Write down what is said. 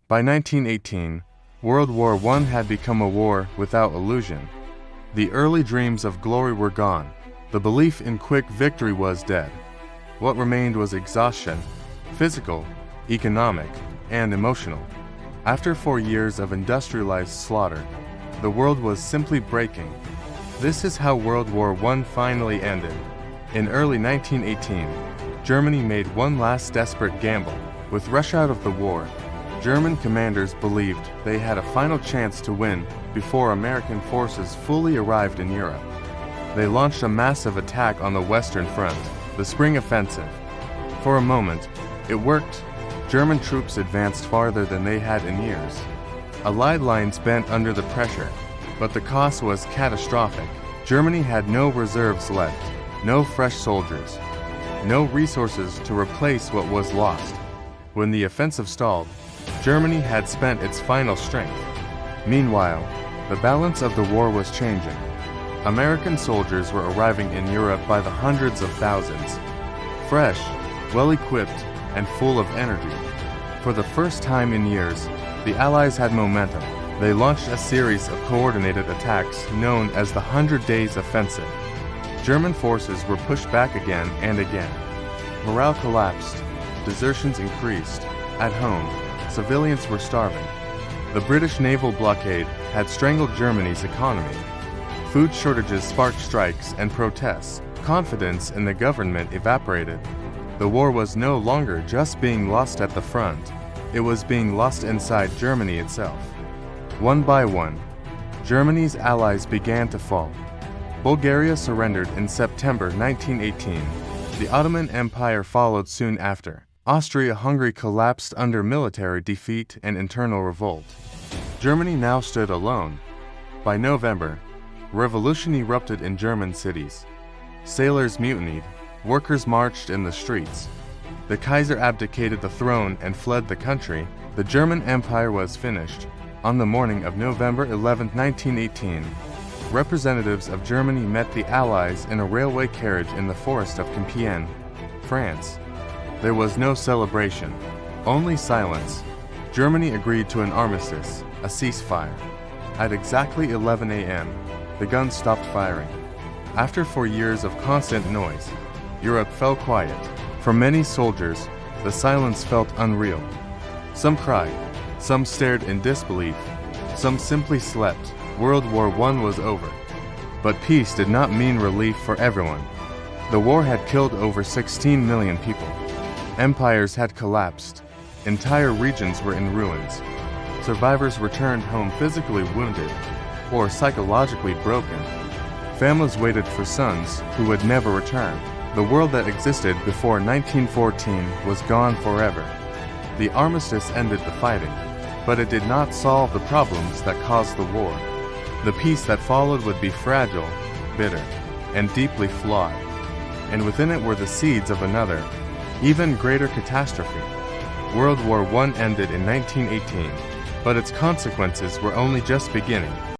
By 1918, World War I had become a war without illusion. The early dreams of glory were gone. The belief in quick victory was dead. What remained was exhaustion, physical, economic, and emotional. After 4 years of industrialized slaughter, the world was simply breaking. This is how World War I finally ended. In early 1918, Germany made one last desperate gamble. With Russia out of the war, German commanders believed they had a final chance to win before American forces fully arrived in Europe. They launched a massive attack on the Western Front, the Spring Offensive. For a moment, it worked. German troops advanced farther than they had in years. Allied lines bent under the pressure, but the cost was catastrophic. Germany had no reserves left, no fresh soldiers, no resources to replace what was lost. When the offensive stalled, Germany had spent its final strength. Meanwhile, the balance of the war was changing. American soldiers were arriving in Europe by the hundreds of thousands, fresh, well-equipped, and full of energy. For the first time in years, the Allies had momentum. They launched a series of coordinated attacks known as the 100 Days Offensive. German forces were pushed back again and again. Morale collapsed. Desertions increased. At home, civilians were starving. The British naval blockade had strangled Germany's economy. Food shortages sparked strikes and protests. Confidence in the government evaporated. The war was no longer just being lost at the front. It was being lost inside Germany itself. One by one, Germany's allies began to fall. Bulgaria surrendered in September 1918. The Ottoman Empire followed soon after. Austria-Hungary collapsed under military defeat and internal revolt. Germany now stood alone. By November, revolution erupted in German cities. Sailors mutinied, workers marched in the streets. The Kaiser abdicated the throne and fled the country. The German Empire was finished. On the morning of November 11, 1918, representatives of Germany met the Allies in a railway carriage in the forest of Compiègne, France. There was no celebration, only silence. Germany agreed to an armistice, a ceasefire. At exactly 11 a.m., the guns stopped firing. After 4 years of constant noise, Europe fell quiet. For many soldiers, the silence felt unreal. Some cried, some stared in disbelief, some simply slept. World War I was over. But peace did not mean relief for everyone. The war had killed over 16 million people. Empires had collapsed. Entire regions were in ruins. Survivors returned home physically wounded or psychologically broken. Families waited for sons who would never return. The world that existed before 1914 was gone forever. The armistice ended the fighting, but it did not solve the problems that caused the war. The peace that followed would be fragile, bitter, and deeply flawed. And within it were the seeds of another, even greater catastrophe. World War I ended in 1918, but its consequences were only just beginning.